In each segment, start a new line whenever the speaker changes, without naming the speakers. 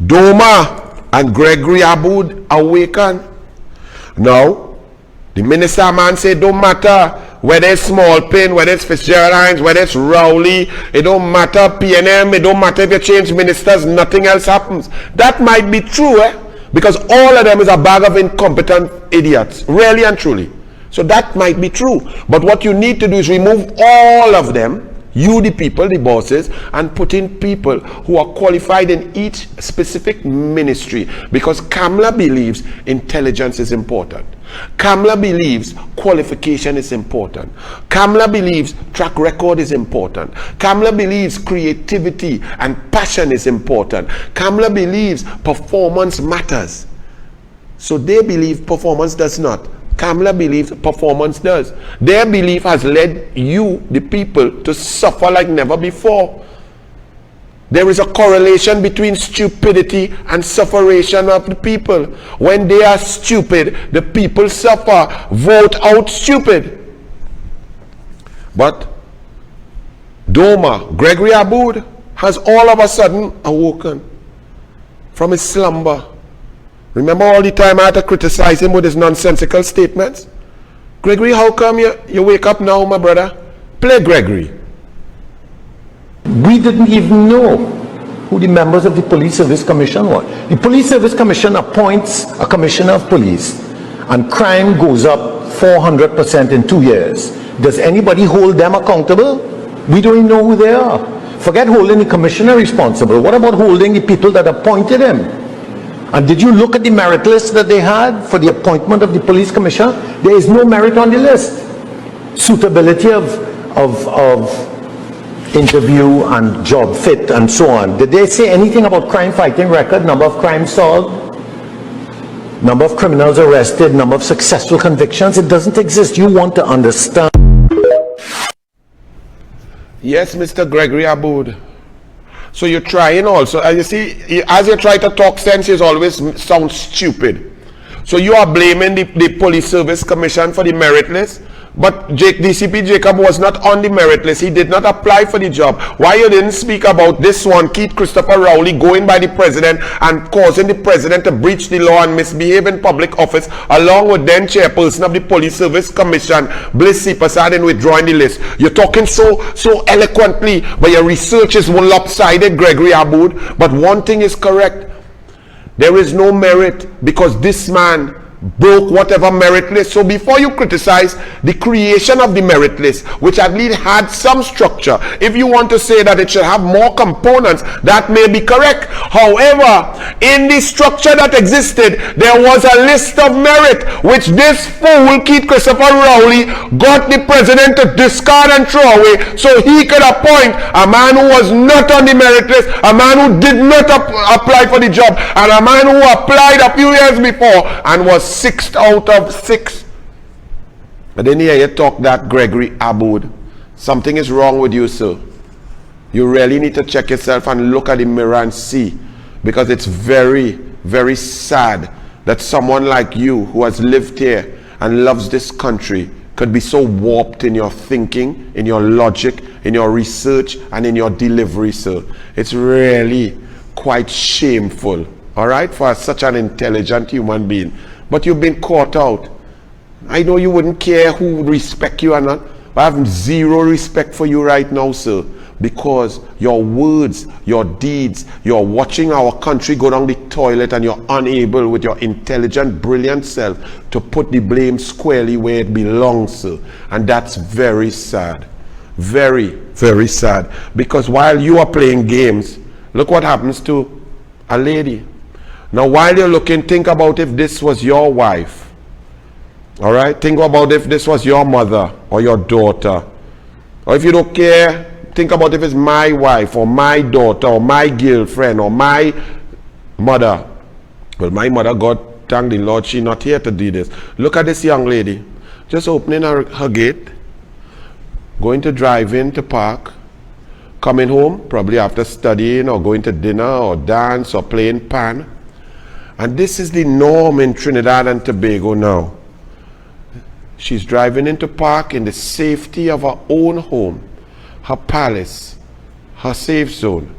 Doma and Gregory Aboud awaken. Now, the minister man said, don't matter whether it's Small Pin, whether it's Fitzgerald, whether it's Rowley, it don't matter PNM, it don't matter if you change ministers, nothing else happens. That might be true, because all of them is a bag of incompetent idiots, really and truly. So that might be true. But what you need to do is remove all of them, you the people, the bosses, and put in people who are qualified in each specific ministry, because Kamla believes intelligence is important. Kamla believes qualification is important. Kamla believes track record is important. Kamla believes creativity and passion is important. Kamla believes performance matters. So they believe performance does not. Kamla believes performance does. Their belief has led you, the people, to suffer like never before. There is a correlation between stupidity and sufferation of the people. When they are stupid, the people suffer. Vote out stupid. But Doma, Gregory Aboud, has all of a sudden awoken from his slumber. Remember all the time I had to criticize him with his nonsensical statements? Gregory, how come you wake up now, my brother? Play Gregory.
We didn't even know who the members of the Police Service Commission were. The Police Service Commission appoints a commissioner of police, and crime goes up 400% in 2 years. Does anybody hold them accountable? We don't even know who they are. Forget holding the commissioner responsible. What about holding the people that appointed him? And did you look at the merit list that they had for the appointment of the police commissioner? There is no merit on the list. Suitability of interview and job fit and so on. Did they say anything about crime fighting record, number of crimes solved, number of criminals arrested, number of successful convictions? It doesn't exist. You want to understand.
Yes, Mr. Gregory Aboud. So you're trying also, as you see, as you try to talk sense, you always sound stupid. So you are blaming the Police Service Commission for the merit list, but DCP Jacob was not on the merit list. He did not apply for the job. Why you didn't speak about this one, Keith Christopher Rowley, going by the president and causing the president to breach the law and misbehave in public office, along with then chairperson of the Police Service Commission, Bliss Prasad, in withdrawing the list? You're talking so eloquently, but your research is lopsided, Gregory Aboud. But one thing is correct. There is no merit, because this man broke whatever merit list. So before you criticize the creation of the merit list, which at least had some structure, if you want to say that it should have more components, that may be correct. However, in the structure that existed, there was a list of merit which this fool Keith Christopher Rowley got the president to discard and throw away, so he could appoint a man who was not on the merit list, a man who did not apply for the job, and a man who applied a few years before and was 6th out of 6. But then here you talk that, Gregory Aboud. Something is wrong with you, sir. You really need to check yourself and look at the mirror and see, because it's very, very sad that someone like you, who has lived here and loves this country, could be so warped in your thinking, in your logic, in your research, and in your delivery, sir. It's really quite shameful, all right, for such an intelligent human being. But you've been caught out. I know you wouldn't care who would respect you or not, but I have zero respect for you right now, sir, because your words, your deeds, you're watching our country go down the toilet, and you're unable with your intelligent, brilliant self to put the blame squarely where it belongs, sir. And that's very sad. Very, very sad. Because while you are playing games, look what happens to a lady. Now, while you're looking, think about if this was your wife. All right? Think about if this was your mother or your daughter. Or if you don't care, think about if it's my wife or my daughter or my girlfriend or my mother. Well, my mother, God thank the Lord, she's not here to do this. Look at this young lady. Just opening her gate, going to drive in to park, coming home, probably after studying or going to dinner or dance or playing pan. And this is the norm in Trinidad and Tobago now. She's driving into park in the safety of her own home, her palace, her safe zone,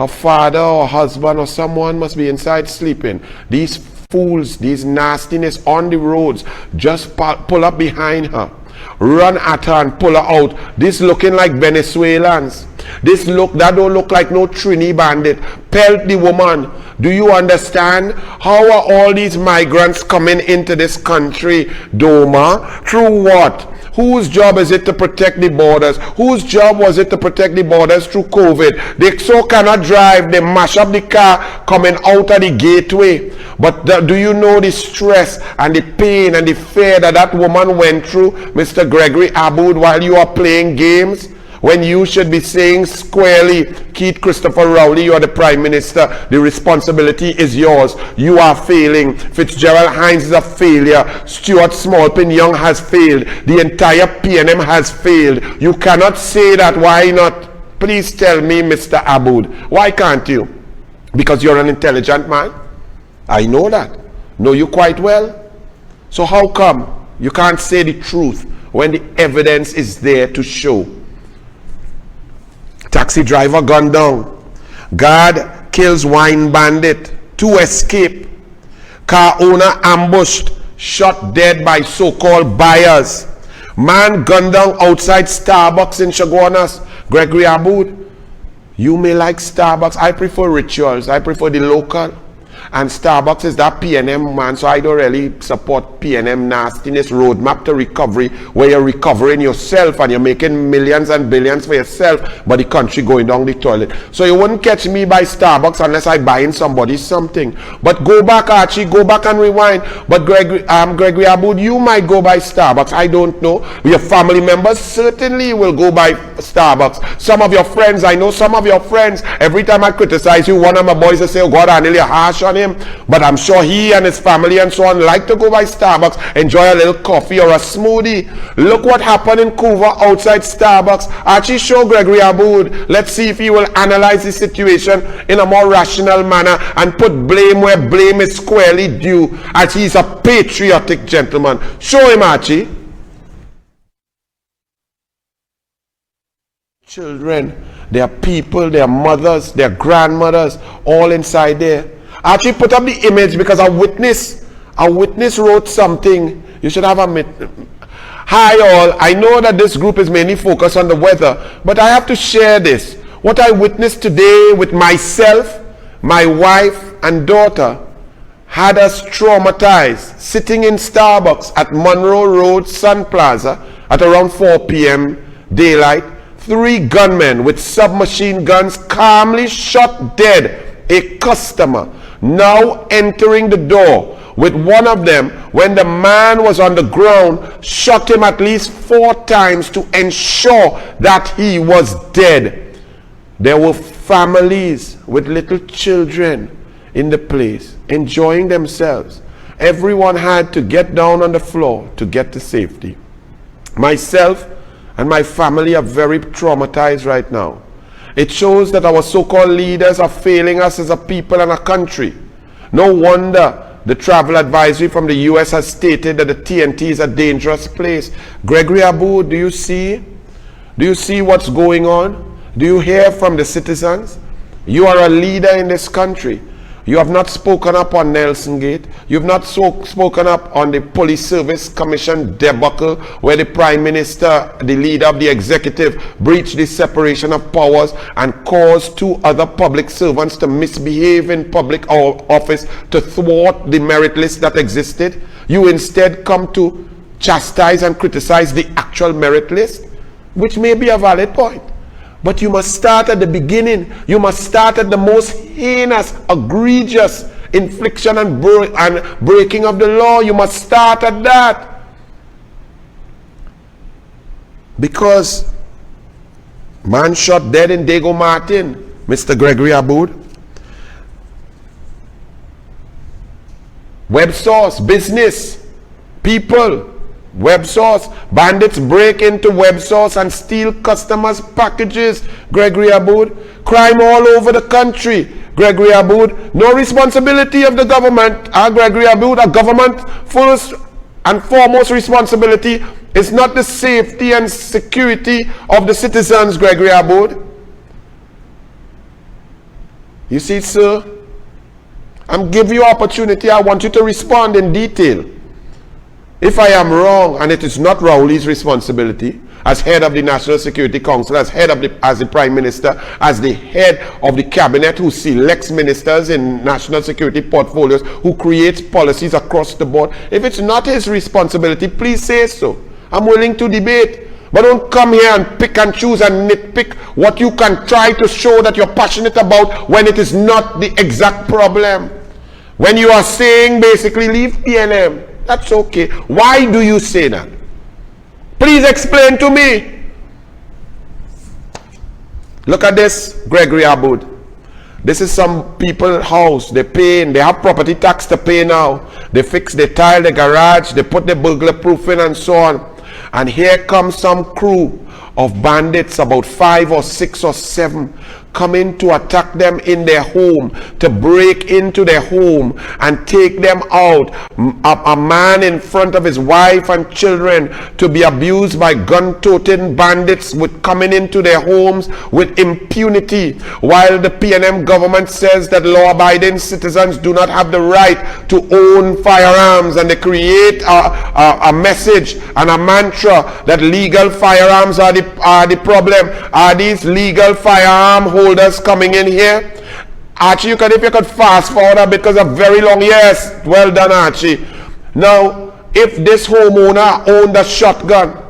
Her father or husband or someone must be inside sleeping. These fools, these nastiness on the roads, just pull up behind her, run at her and pull her out. This looking like Venezuelans. That don't look like no Trini bandit. Pelt the woman. Do you understand? How are all these migrants coming into this country, Doma? Through what? Whose job is it to protect the borders? Whose job was it to protect the borders through COVID? They so cannot drive. They mash up the car coming out of the gateway. But do you know the stress and the pain and the fear that woman went through, Mr. Gregory Aboud, while you are playing games? When you should be saying squarely, Keith Christopher Rowley, you are the Prime Minister, the responsibility is yours. You are failing. Fitzgerald Hines is a failure. Stuart Smallpin Young has failed. The entire PNM has failed. You cannot say that. Why not? Please tell me, Mr. Aboud. Why can't you? Because you're an intelligent man. I know that. Know you quite well. So how come you can't say the truth when the evidence is there to show? Taxi driver gunned down. Guard kills wine bandit to escape. Car owner ambushed, shot dead by so-called buyers. Man gunned down outside Starbucks in Chaguanas. Gregory Aboud, you may like Starbucks. I prefer rituals. I prefer the local. And Starbucks is that PNM, man, so I don't really support PNM nastiness roadmap to recovery, where you're recovering yourself and you're making millions and billions for yourself, but the country going down the toilet. So you wouldn't catch me by Starbucks unless I buying somebody something. But go back, Archie, go back and rewind. But Gregory Aboud, you might go by Starbucks. I don't know. Your family members certainly will go by Starbucks. Some of your friends, I know some of your friends, every time I criticize you, one of my boys will say, oh God, I nearly harsh on him. But I'm sure he and his family and so on like to go by Starbucks, enjoy a little coffee or a smoothie. Look what happened in Couva outside Starbucks. Archie, show Gregory Aboud. Let's see if he will analyze the situation in a more rational manner and put blame where blame is squarely due. Archie is a patriotic gentleman. Show him, Archie. Children, their people, their mothers, their grandmothers, all inside there. Archie put up the image because a witness wrote something. You should have a hi all, I know that this group is mainly focused on the weather, but I have to share this. What I witnessed today with myself, my wife and daughter had us traumatized, sitting in Starbucks at Monroe Road, Sun Plaza at around 4 p.m. daylight. 3 gunmen with submachine guns calmly shot dead a customer, now entering the door with one of them when the man was on the ground, shot him at least 4 times to ensure that he was dead. There were families with little children in the place enjoying themselves. Everyone had to get down on the floor to get to safety. Myself and my family are very traumatized right now. It shows that our so-called leaders are failing us as a people and a country. No wonder the travel advisory from the US has stated that the TNT is a dangerous place. Gregory Aboud, do you see? Do you see what's going on? Do you hear from the citizens? You are a leader in this country. You have not spoken up on Nelson Gate. You have not spoken up on the Police Service Commission debacle, where the Prime Minister, the leader of the executive, breached the separation of powers and caused 2 other public servants to misbehave in public office to thwart the merit list that existed. You instead come to chastise and criticize the actual merit list, which may be a valid point. But you must start at the beginning. You must start at the most heinous, egregious infliction and breaking of the law. You must start at that. Because man shot dead in Dago Martin, Mr. Gregory Aboud. Web source, business, people. Web source, bandits break into web source and steal customers' packages. Gregory Aboud. Crime all over the country. Gregory Aboud. No responsibility of the government. Gregory Aboud, a government first and foremost responsibility is not the safety and security of the citizens. Gregory Aboud. You see, sir, I'm giving you opportunity. I want you to respond in detail. If I am wrong, and it is not Rowley's responsibility, as head of the National Security Council, as the Prime Minister, as the head of the cabinet who selects ministers in national security portfolios, who creates policies across the board, if it's not his responsibility, please say so. I'm willing to debate. But don't come here and pick and choose and nitpick what you can try to show that you're passionate about when it is not the exact problem. When you are saying basically leave PNM, that's okay. Why do you say that? Please explain to me. Look at this, Gregory Aboud. This is some people's house. They have property tax to pay now. They tile the garage, they put the burglar proof in and so on. And here comes some crew of bandits, about 5 or 6 or 7, coming to attack them in their home, to break into their home and take them out. A man in front of his wife and children to be abused by gun-toting bandits with coming into their homes with impunity, while the PNM government says that law-abiding citizens do not have the right to own firearms, and they create a message and a mantra that legal firearms are the problem. Are these legal firearm holders coming in here? Archie, if you could fast forward a bit, because a very long, yes, well done, Archie. Now, if this homeowner owned a shotgun,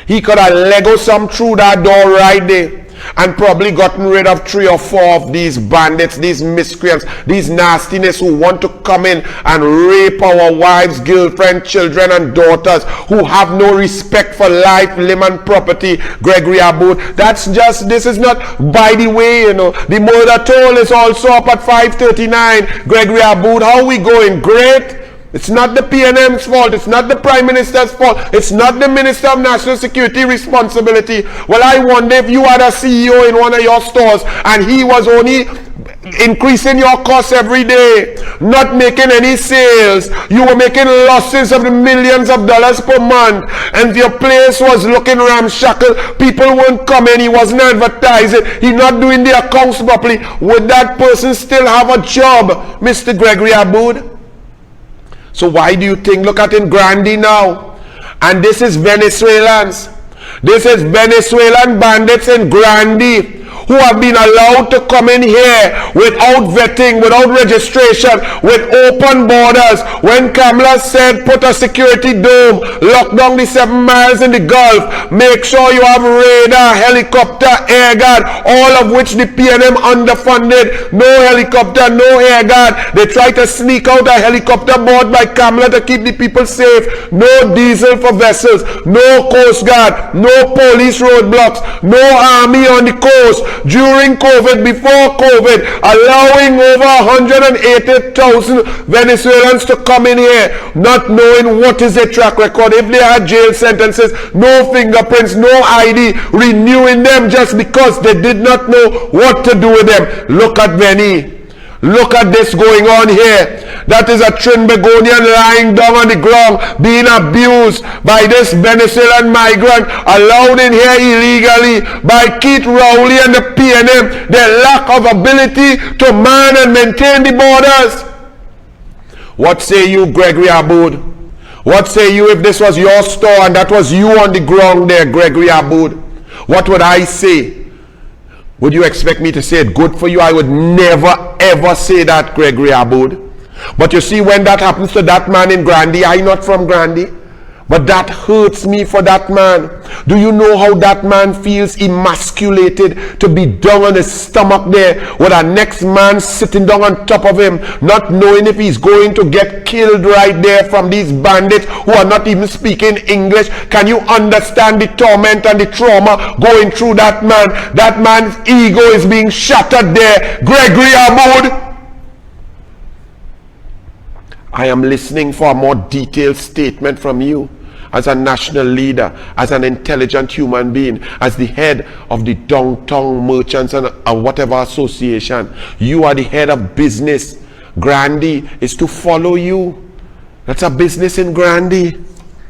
he could have Lego some through that door right there and probably gotten rid of 3 or 4 of these bandits, these miscreants, these nastiness who want to come in and rape our wives, girlfriends, children and daughters, who have no respect for life, limb and property. Gregory Aboud, this is not by the way, you know. The murder toll is also up at 539. Gregory Aboud, how are we going? Great. It's not the PNM's fault. It's not the Prime Minister's fault. It's not the Minister of National Security responsibility. Well, I wonder if you had a CEO in one of your stores and he was only increasing your costs every day, not making any sales. You were making losses of the millions of dollars per month, and your place was looking ramshackle. People weren't coming. He wasn't advertising. He not doing the accounts properly. Would that person still have a job, Mr. Gregory Aboud? So why do you think, look at in Grandi now, and this is Venezuelans. This is Venezuelan bandits in Grandi who have been allowed to come in here without vetting, without registration, with open borders. When Kamala said put a security dome, lock down the 7 miles in the Gulf, make sure you have radar, helicopter, air guard, all of which the PNM underfunded. No helicopter, no air guard. They try to sneak out a helicopter bought by Kamala to keep the people safe. No diesel for vessels, no Coast Guard, no police roadblocks, no army on the coast. During COVID, before COVID, allowing over 180,000 Venezuelans to come in here, not knowing what is their track record. If they had jail sentences, no fingerprints, no ID, renewing them just because they did not know what to do with them. Look at Veni. Look at this going on here. That is a Trinbagonian lying down on the ground, being abused by this Venezuelan migrant, allowed in here illegally by Keith Rowley and the PNM. Their lack of ability to man and maintain the borders. What say you, Gregory Aboud? What say you if this was your store and that was you on the ground there, Gregory Aboud? What would I say? Would you expect me to say it good for you? I would never ever say that, Gregory Aboud. But you see, when that happens to that man in Grandi, I'm not from Grandi, but that hurts me for that man. Do you know how that man feels emasculated to be down on his stomach there with a next man sitting down on top of him, not knowing if he's going to get killed right there from these bandits who are not even speaking English? Can you understand the torment and the trauma going through that man? That man's ego is being shattered there. Gregory Aboud, I am listening for a more detailed statement from you as a national leader, as an intelligent human being, as the head of the downtown merchants and whatever association. You are the head of business. Grandi is to follow you. That's a business in Grandi.